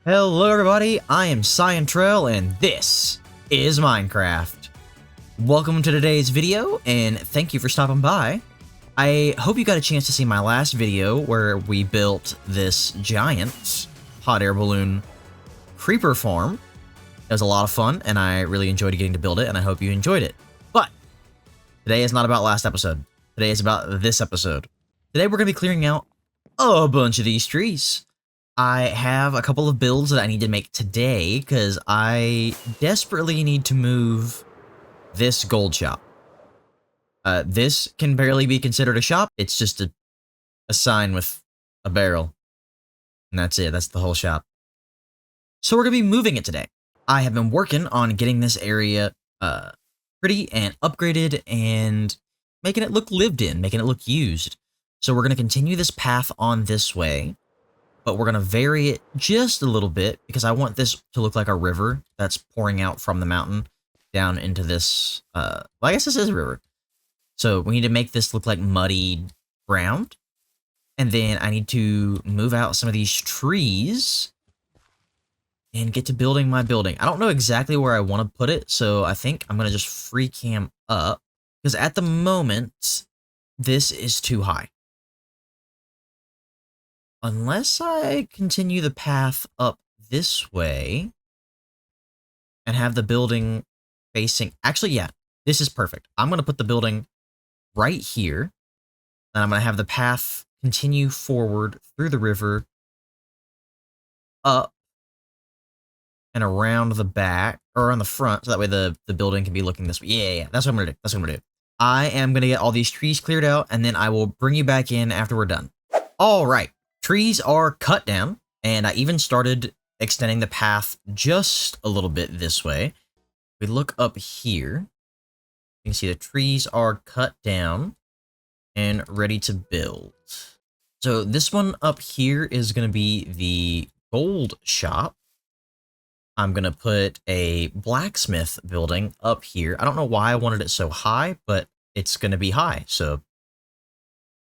Hello everybody, I am Cyancraft and this is Minecraft. Welcome to today's video and thank you for stopping by. I hope you got a chance to see my last video where we built this giant hot air balloon creeper farm. It was a lot of fun and I really enjoyed getting to build it and I hope you enjoyed it. But today is not about last episode. Today is about this episode. Today we're going to be clearing out a bunch of these trees. I have a couple of builds that I need to make today because I desperately need to move this gold shop. This can barely be considered a shop. It's just a sign with a barrel. And that's it. That's the whole shop. So we're going to be moving it today. I have been working on getting this area pretty and upgraded and making it look lived in, making it look used. So we're going to continue this path on this way. But we're going to vary it just a little bit because I want this to look like a river that's pouring out from the mountain down into this, well, I guess this is a river. So we need to make this look like muddy ground. And then I need to move out some of these trees and get to building my building. I don't know exactly where I want to put it, so I think I'm going to just free cam up because at the moment, this is too high. Unless I continue the path up this way and have the building facing... Actually, yeah, this is perfect. I'm going to put the building right here. And I'm going to have the path continue forward through the river, up and around the back, or on the front, so that way the building can be looking this way. Yeah, that's what I'm going to do. That's what I'm going to do. I am going to get all these trees cleared out, and then I will bring you back in after we're done. All right. Trees are cut down, and I even started extending the path just a little bit this way. We look up here. You can see the trees are cut down and ready to build. So this one up here is going to be the gold shop. I'm going to put a blacksmith building up here. I don't know why I wanted it so high, but it's going to be high, so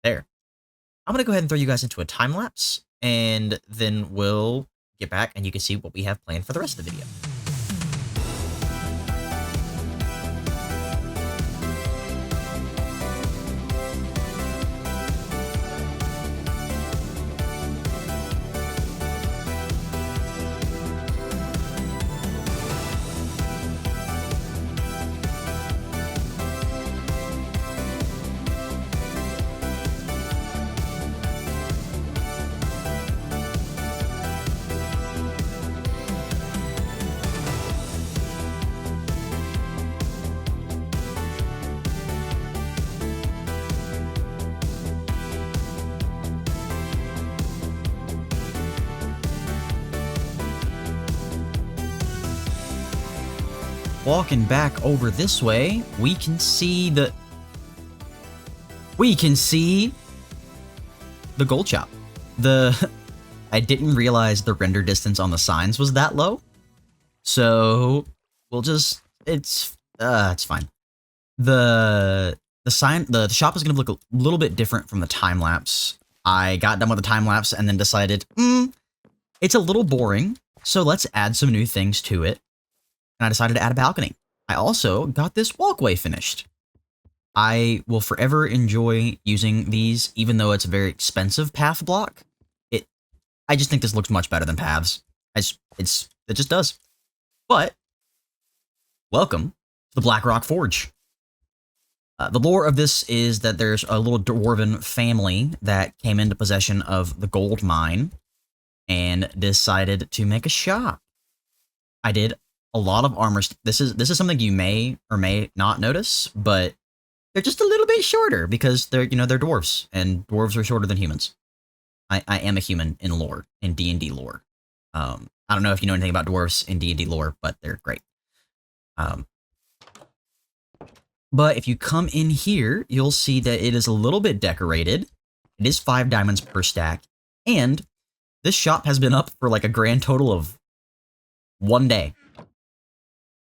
there. I'm going to go ahead and throw you guys into a time lapse, and then we'll get back and you can see what we have planned for the rest of the video. Walking back over this way, we can see the gold shop. I didn't realize the render distance on the signs was that low. So we'll just it's fine. The shop is gonna look a little bit different from the time lapse. I got done with the time lapse and then decided, it's a little boring, so let's add some new things to it. And I decided to add a balcony. I also got this walkway finished. I will forever enjoy using these, even though it's a very expensive path block. I just think this looks much better than paths. It just does. But welcome to the Blackrock Forge. The lore of this is that there's a little dwarven family that came into possession of the gold mine and decided to make a shop. I did a lot of armor. This is something you may or may not notice, but they're just a little bit shorter because they're dwarves, and dwarves are shorter than humans. I am a human in lore, in D&D lore. I don't know if you know anything about dwarves in D&D lore, but they're great. But if you come in here, you'll see that it is a little bit decorated. It is 5 diamonds per stack, and this shop has been up for like a grand total of 1 day.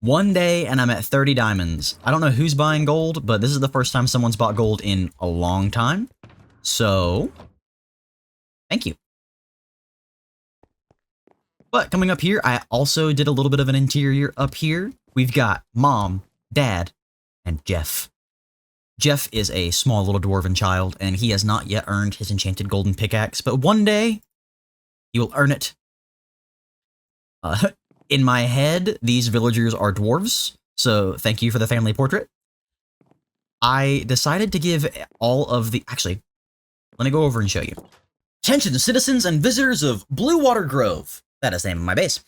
1 day and I'm at 30 diamonds. I don't know who's buying gold, but this is the first time someone's bought gold in a long time. So, thank you. But coming up here, I also did a little bit of an interior up here. We've got Mom, Dad, and Jeff. Jeff is a small little dwarven child, and he has not yet earned his enchanted golden pickaxe, but one day, he will earn it. In my head, these villagers are dwarves, so thank you for the family portrait. I decided to give all of the... Actually, let me go over and show you. Attention, citizens and visitors of Blue Water Grove. That is the name of my base.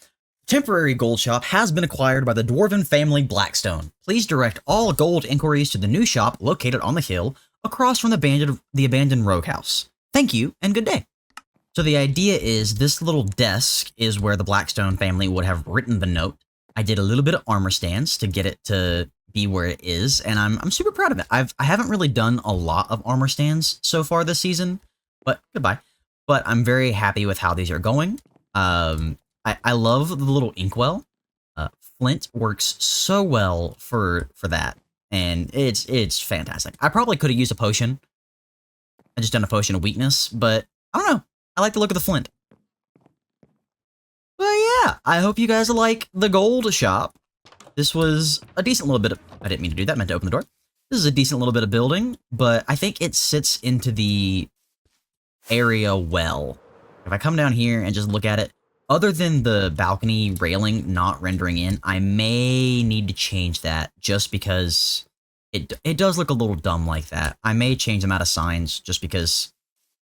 Temporary gold shop has been acquired by the Dwarven family Blackstone. Please direct all gold inquiries to the new shop located on the hill across from the abandoned rogue house. Thank you and good day. So the idea is this little desk is where the Blackstone family would have written the note. I did a little bit of armor stands to get it to be where it is, and I'm super proud of it. I haven't really done a lot of armor stands so far this season, but goodbye. But I'm very happy with how these are going. I love the little inkwell. Flint works so well for that, and it's fantastic. I probably could have used a potion. I just done a potion of weakness, but I don't know. I like the look of the flint. But yeah, I hope you guys like the gold shop. This was a decent little bit of... I didn't mean to do that, I meant to open the door. This is a decent little bit of building, but I think it sits into the area well. If I come down here and just look at it, other than the balcony railing not rendering in, I may need to change that just because it does look a little dumb like that. I may change them out of signs just because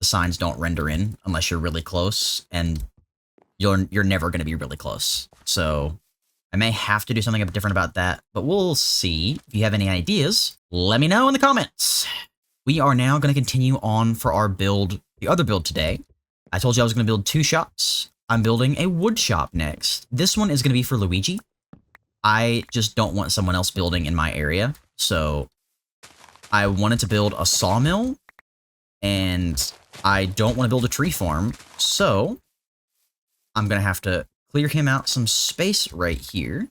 the signs don't render in unless you're really close, and you're never going to be really close. So I may have to do something different about that, but we'll see. If you have any ideas, let me know in the comments. We are now going to continue on for our build, the other build today. I told you I was going to build 2 shops. I'm building a wood shop next. This one is going to be for Luigi. I just don't want someone else building in my area, so I wanted to build a sawmill, and I don't want to build a tree farm, so I'm going to have to clear him out some space right here.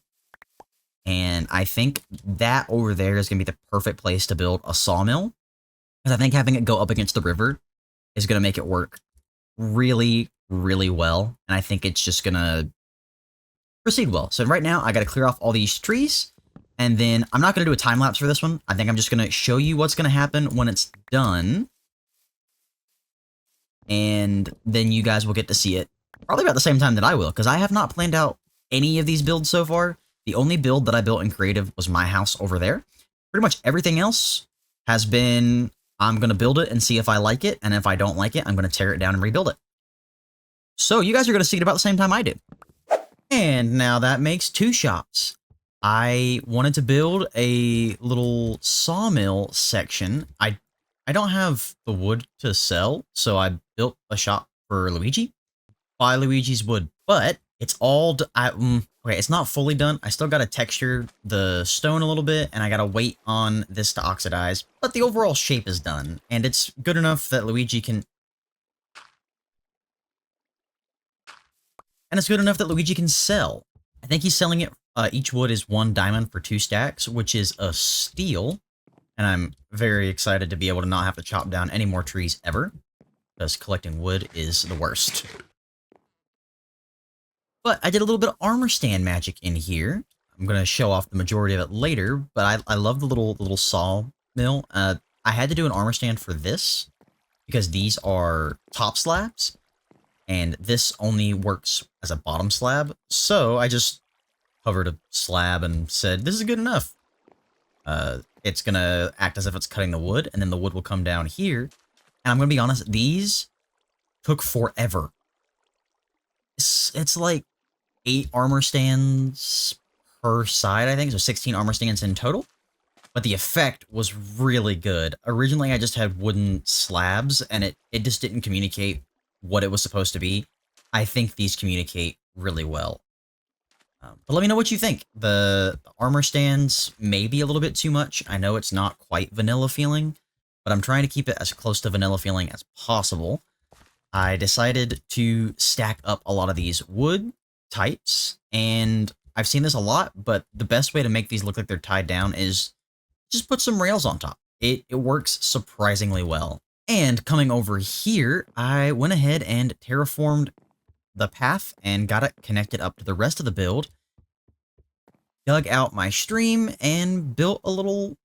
And I think that over there is going to be the perfect place to build a sawmill, because I think having it go up against the river is going to make it work really, really well. And I think it's just going to proceed well. So right now, I got to clear off all these trees, and then I'm not going to do a time lapse for this one. I think I'm just going to show you what's going to happen when it's done. And then you guys will get to see it probably about the same time that I will, because I have not planned out any of these builds so far. The only build that I built in creative was my house over there. Pretty much everything else has been, I'm going to build it and see if I like it, and if I don't like it, I'm going to tear it down and rebuild it. So you guys are going to see it about the same time I do. And now that makes 2 shops. I wanted to build a little sawmill section. I don't have the wood to sell, so I built a shop for Luigi. Buy Luigi's wood, but it's all... okay, it's not fully done. I still got to texture the stone a little bit, and I got to wait on this to oxidize, but the overall shape is done, and it's good enough that Luigi can... And it's good enough that Luigi can sell. I think he's selling it, each wood is 1 diamond for 2 stacks, which is a steal, and I'm very excited to be able to not have to chop down any more trees ever, because collecting wood is the worst. But I did a little bit of armor stand magic in here. I'm going to show off the majority of it later, but I love the little sawmill. I had to do an armor stand for this, because these are top slabs, and this only works as a bottom slab, so I just covered a slab and said, this is good enough. It's going to act as if it's cutting the wood, and then the wood will come down here. And I'm going to be honest, these took forever. It's like 8 armor stands per side, I think, so 16 armor stands in total. But the effect was really good. Originally, I just had wooden slabs, and it just didn't communicate what it was supposed to be. I think these communicate really well. But let me know what you think. The armor stands may be a little bit too much. I know it's not quite vanilla feeling, but I'm trying to keep it as close to vanilla feeling as possible. I decided to stack up a lot of these wood types, and I've seen this a lot, but the best way to make these look like they're tied down is just put some rails on top. It works surprisingly well. And coming over here, I went ahead and terraformed the path and got it connected up to the rest of the build. Dug out my stream and built a little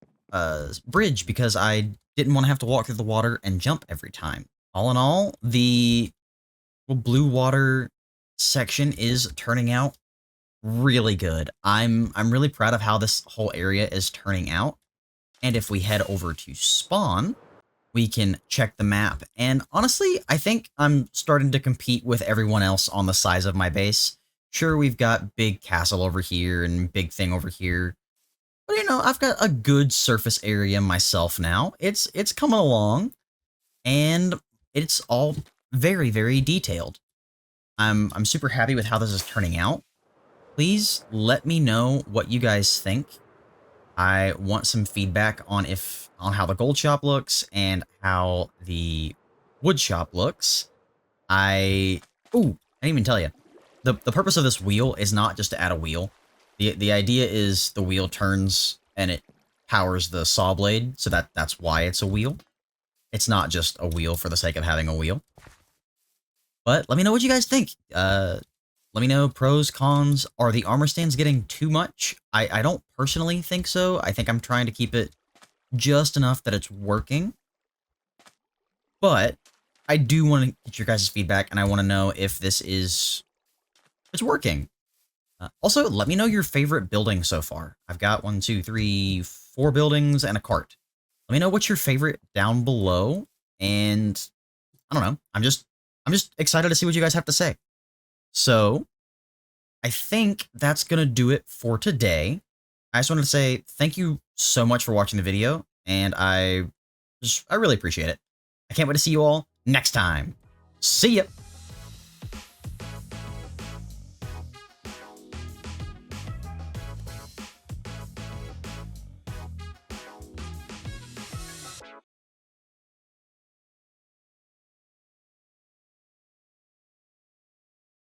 bridge because I didn't want to have to walk through the water and jump every time. All in all, the blue water section is turning out really good. I'm really proud of how this whole area is turning out. And if we head over to spawn, we can check the map. And honestly, I think I'm starting to compete with everyone else on the size of my base. Sure, we've got big castle over here and big thing over here. But, you know, I've got a good surface area myself now. It's coming along, and it's all very, very detailed. I'm super happy with how this is turning out. Please let me know what you guys think. I want some feedback on how the gold shop looks and how the wood shop looks. I didn't even tell you. The purpose of this wheel is not just to add a wheel. The idea is the wheel turns and it powers the saw blade, so that's why it's a wheel. It's not just a wheel for the sake of having a wheel. But let me know what you guys think. Let me know pros, cons. Are the armor stands getting too much? I don't personally think so. I think I'm trying to keep it just enough that it's working. But I do want to get your guys' feedback, and I want to know if it's working. Also, let me know your favorite building so far. I've got 1, 2, 3, 4 buildings and a cart. Let me know what's your favorite down below, and I don't know. I'm just excited to see what you guys have to say. So, I think that's going to do it for today. I just wanted to say thank you so much for watching the video, and I really appreciate it. I can't wait to see you all next time. See ya!